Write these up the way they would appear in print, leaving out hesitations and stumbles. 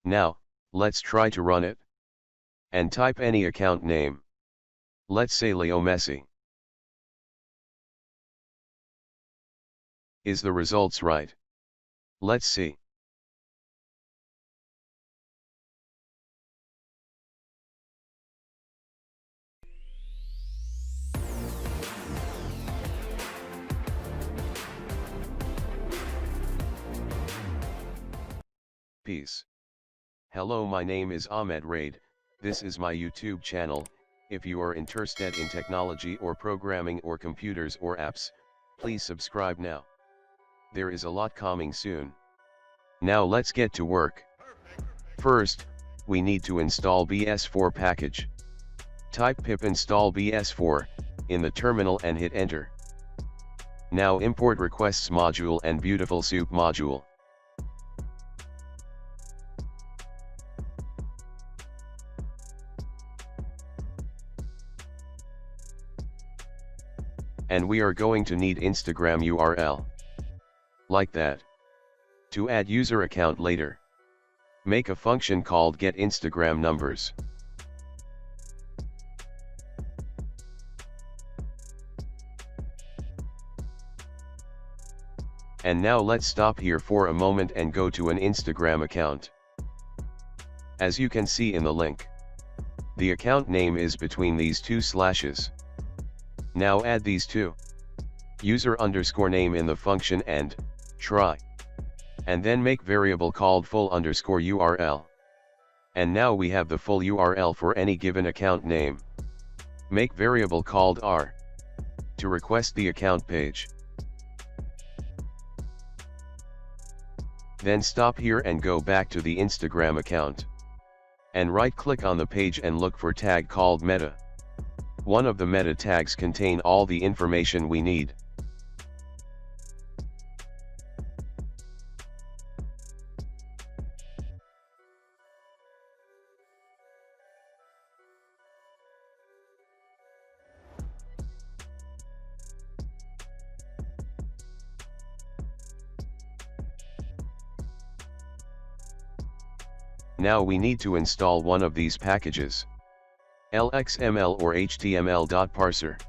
Now, let's try to run it. And type any account name. Let's say Leo Messi. Is the results right? Let's see. Peace. Hello, my name is Ahmed Raid. This is my YouTube channel. If you are interested in technology or programming or computers or apps, please subscribe now. There is a lot coming soon. Now let's get to work. First, we need to install BS4 package. Type pip install BS4 in the terminal and hit enter. Now import requests module and beautiful soup module. And we are going to need Instagram URL. Like that. To add user account later, make a function called get Instagram numbers. And now let's stop here for a moment and go to an Instagram account. As you can see in the link, the account name is between these two slashes. Now add these two user underscore name in the function and try. And then make variable called full underscore URL. And now we have the full URL for any given account name. Make variable called R to request the account page. Then stop here and go back to the Instagram account. And right click on the page and look for tag called meta. One of the meta tags contain all the information we need. Now we need to install one of these packages. LXML or HTML.parser.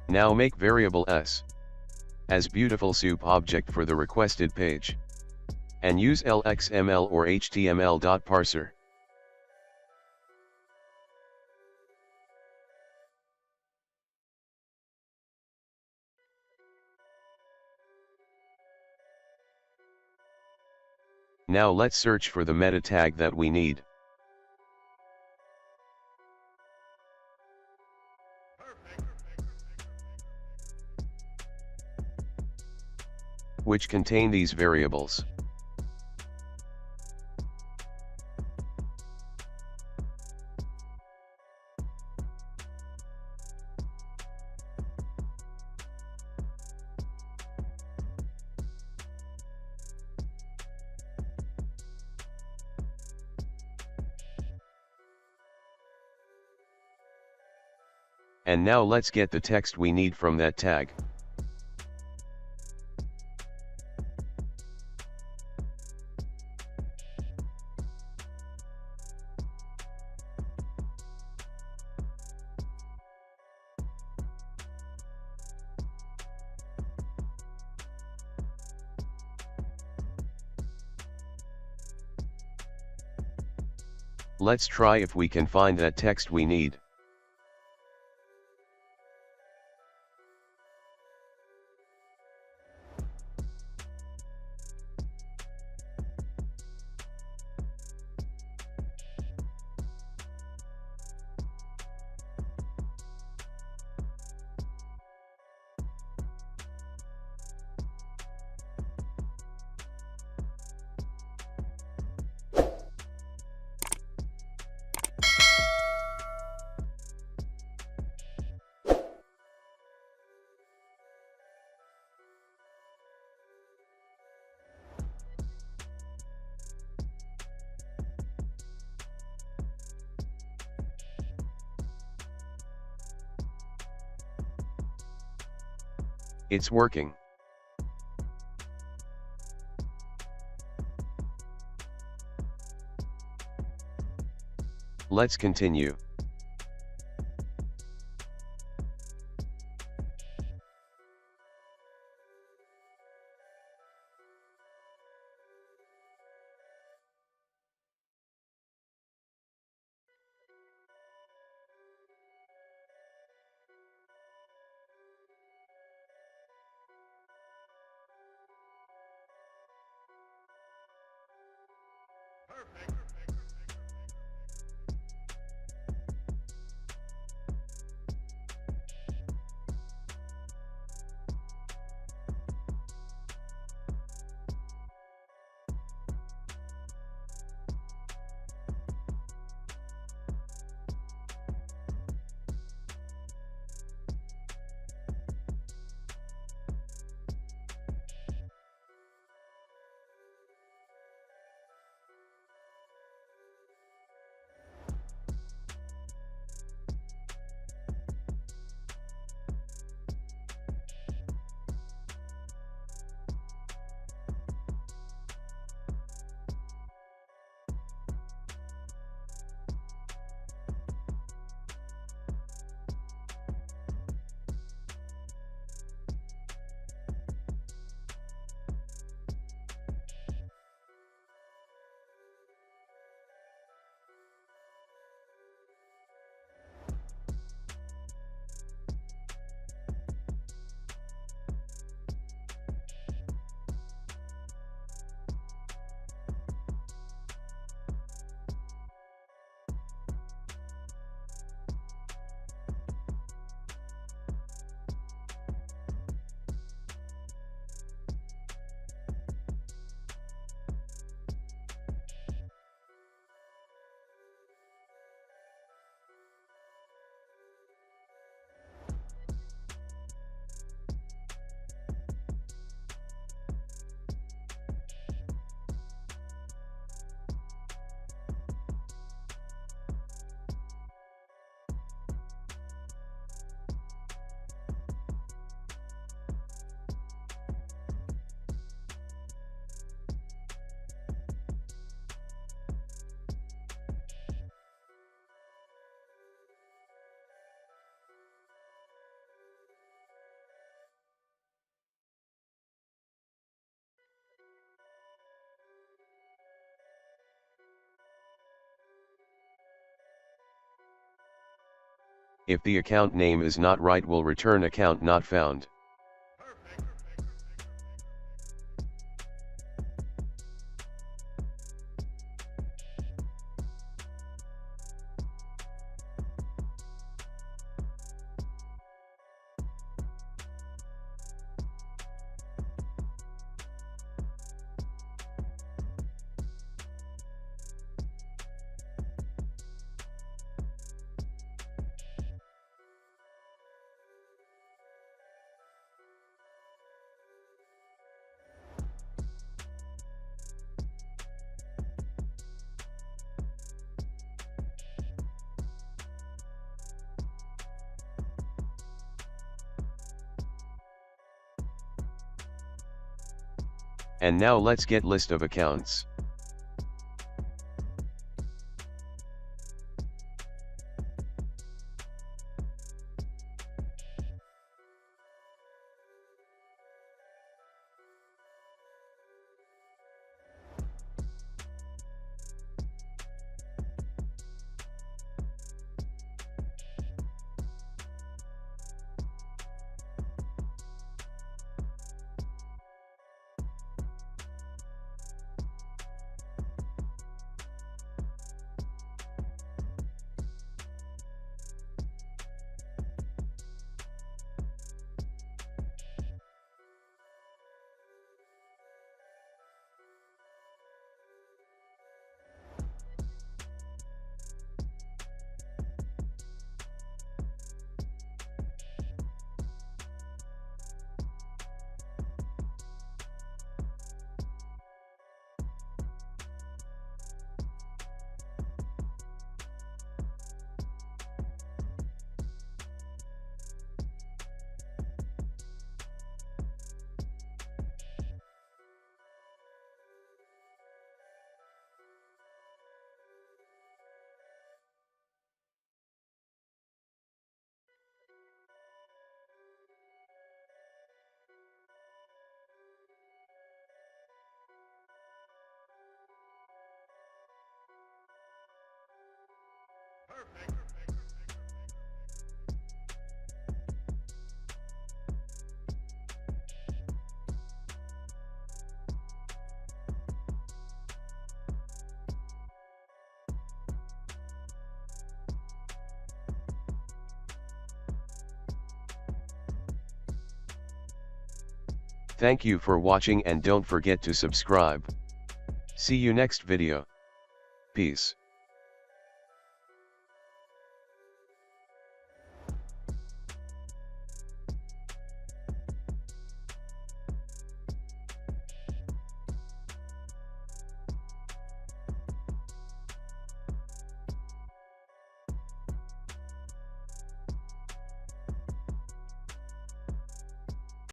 Now make variable s as beautiful soup object for the requested page. And use LXML or HTML.parser. Now let's search for the meta tag that we need. Which contain these variables. And now let's get the text we need from that tag. Let's try if we can find that text we need. It's working. Let's continue. If the account name is not right, will return account not found. And now let's get list of accounts. Thank you for watching and don't forget to subscribe. See you next video. Peace.